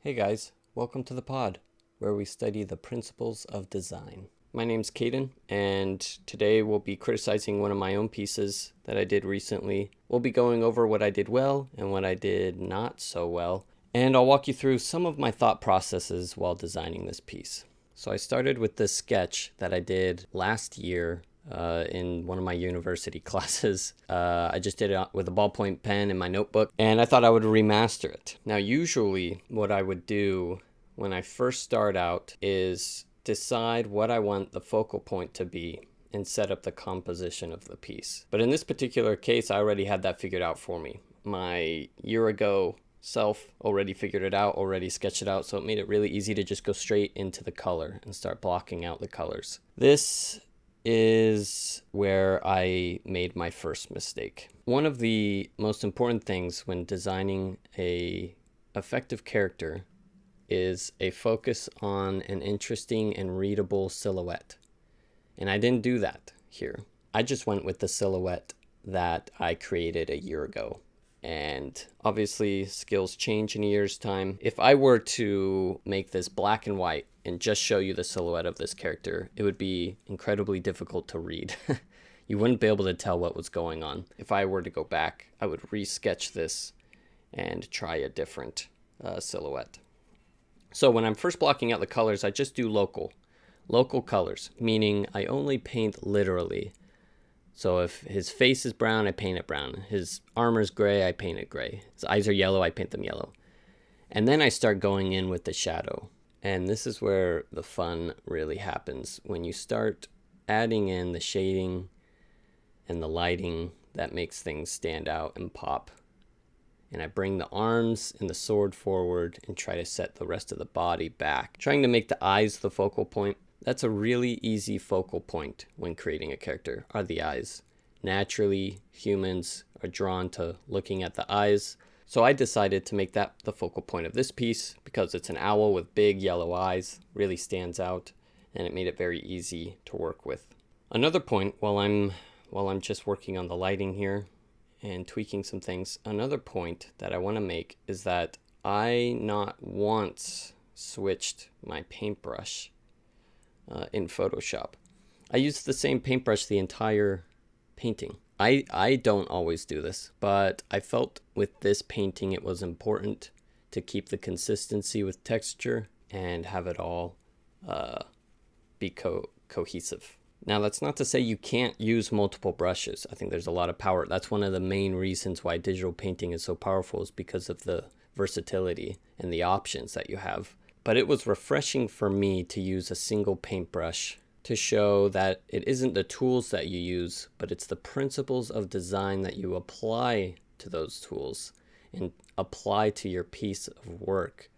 Hey guys, welcome to the pod, where we study the principles of design. My name's Caden, and today we'll be criticizing one of my own pieces that I did recently. We'll be going over what I did well and what I did not so well, and I'll walk you through some of my thought processes while designing this piece. So I started with this sketch that I did last year in one of my university classes. I just did it with a ballpoint pen in my notebook, and I thought I would remaster it. Now, usually what I would do when I first start out is decide what I want the focal point to be and set up the composition of the piece. But in this particular case, I already had that figured out for me. My year ago self already figured it out, already sketched it out, so it made it really easy to just go straight into the color and start blocking out the colors. This is where I made my first mistake. One of the most important things when designing a effective character is a focus on an interesting and readable silhouette. And I didn't do that here. I just went with the silhouette that I created a year ago. And obviously skills change in a year's time. If I were to make this black and white and just show you the silhouette of this character, it would be incredibly difficult to read. You wouldn't be able to tell what was going on. If I were to go back, I would resketch this and try a different silhouette. So when I'm first blocking out the colors, I just do local colors, meaning I only paint literally. So if his face is brown, I paint it brown. His armor is gray, I paint it gray. His eyes are yellow, I paint them yellow. And then I start going in with the shadow. And this is where the fun really happens. When you start adding in the shading and the lighting that makes things stand out and pop. And I bring the arms and the sword forward and try to set the rest of the body back. Trying to make the eyes the focal point. That's a really easy focal point when creating a character, are the eyes. Naturally, humans are drawn to looking at the eyes. So I decided to make that the focal point of this piece because it's an owl with big yellow eyes, really stands out, and it made it very easy to work with. Another point, while I'm just working on the lighting here and tweaking some things, another point that I want to make is that I not once switched my paintbrush in Photoshop. I used the same paintbrush the entire painting. I don't always do this, but I felt with this painting it was important to keep the consistency with texture and have it all be cohesive. Now, that's not to say you can't use multiple brushes. I think there's a lot of power. That's one of the main reasons why digital painting is so powerful, is because of the versatility and the options that you have. But it was refreshing for me to use a single paintbrush to show that it isn't the tools that you use, but it's the principles of design that you apply to those tools and apply to your piece of work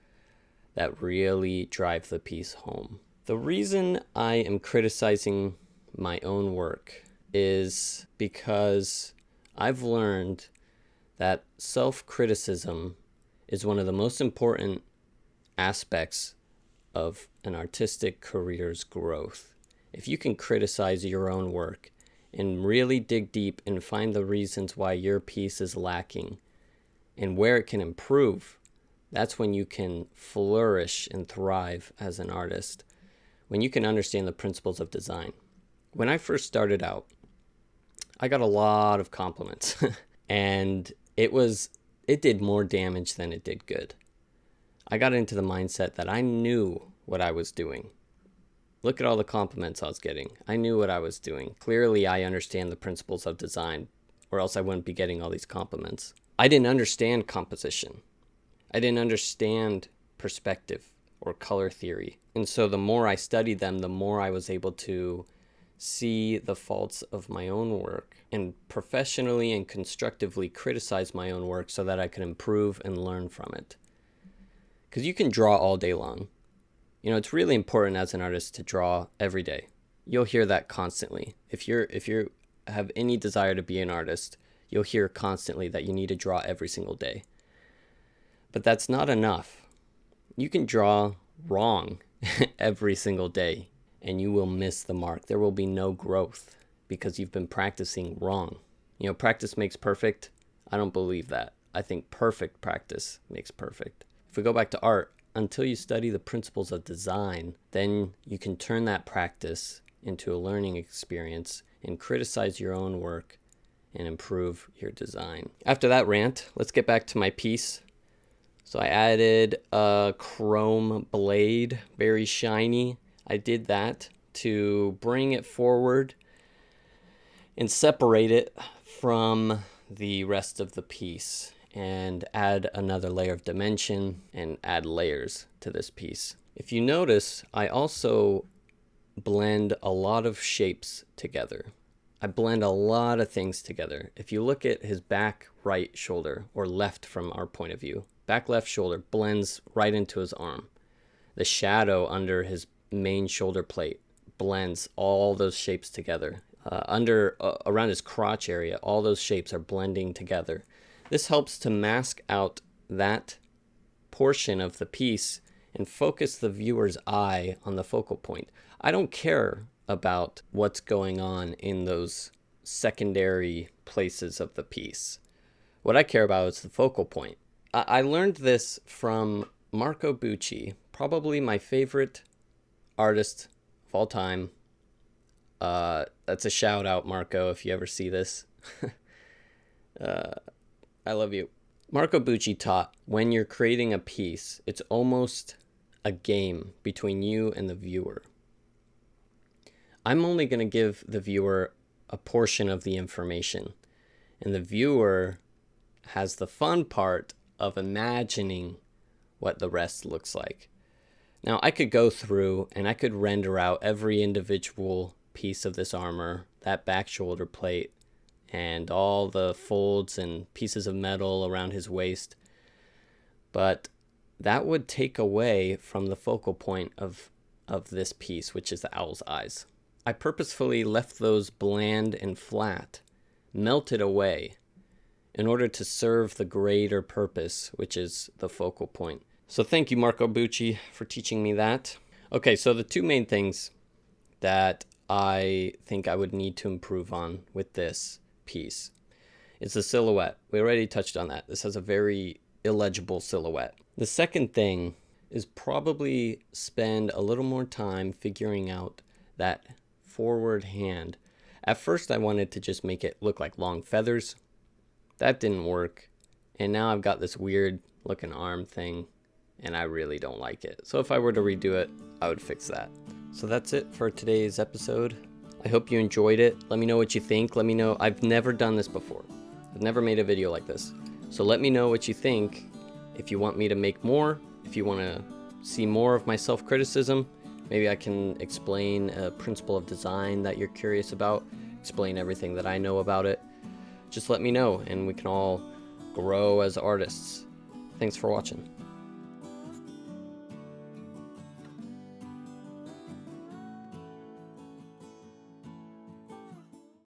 that really drive the piece home. The reason I am criticizing my own work is because I've learned that self-criticism is one of the most important aspects of an artistic career's growth. If you can criticize your own work and really dig deep and find the reasons why your piece is lacking and where it can improve, that's when you can flourish and thrive as an artist, when you can understand the principles of design. When I first started out, I got a lot of compliments and it did more damage than it did good. I got into the mindset that I knew what I was doing. Look at all the compliments I was getting. I knew what I was doing. Clearly, I understand the principles of design, or else I wouldn't be getting all these compliments. I didn't understand composition. I didn't understand perspective or color theory. And so the more I studied them, the more I was able to see the faults of my own work and professionally and constructively criticize my own work so that I could improve and learn from it. Because you can draw all day long. You know, it's really important as an artist to draw every day. You'll hear that constantly. If you have any desire to be an artist, you'll hear constantly that you need to draw every single day. But that's not enough. You can draw wrong every single day and you will miss the mark. There will be no growth because you've been practicing wrong. You know, practice makes perfect. I don't believe that. I think perfect practice makes perfect. If we go back to art, until you study the principles of design, then you can turn that practice into a learning experience and criticize your own work and improve your design. After that rant, let's get back to my piece. So I added a chrome blade, very shiny. I did that to bring it forward and separate it from the rest of the piece and add another layer of dimension and add layers to this piece. If you notice, I also blend a lot of shapes together. I blend a lot of things together. If you look at his back right shoulder, or left from our point of view, back left shoulder blends right into his arm. The shadow under his main shoulder plate blends all those shapes together. Around his crotch area, all those shapes are blending together. This helps to mask out that portion of the piece and focus the viewer's eye on the focal point. I don't care about what's going on in those secondary places of the piece. What I care about is the focal point. I learned this from Marco Bucci, probably my favorite artist of all time. That's a shout out, Marco, if you ever see this. I love you. Marco Bucci taught, when you're creating a piece, it's almost a game between you and the viewer. I'm only going to give the viewer a portion of the information, and the viewer has the fun part of imagining what the rest looks like. Now, I could go through and I could render out every individual piece of this armor, that back shoulder plate, and all the folds and pieces of metal around his waist. But that would take away from the focal point of this piece, which is the owl's eyes. I purposefully left those bland and flat, melted away, in order to serve the greater purpose, which is the focal point. So thank you, Marco Bucci, for teaching me that. Okay, so the two main things that I think I would need to improve on with this piece is the silhouette. We already touched on that. This has a very illegible silhouette. The second thing is probably spend a little more time figuring out that forward hand. At first I wanted to just make it look like long feathers. That didn't work. And now I've got this weird looking arm thing and I really don't like it. So if I were to redo it, I would fix that. So that's it for today's episode. I hope you enjoyed it. Let me know what you think. Let me know. I've never done this before. I've never made a video like this. So let me know what you think. If you want me to make more, if you want to see more of my self-criticism, maybe I can explain a principle of design that you're curious about, explain everything that I know about it. Just let me know and we can all grow as artists. Thanks for watching.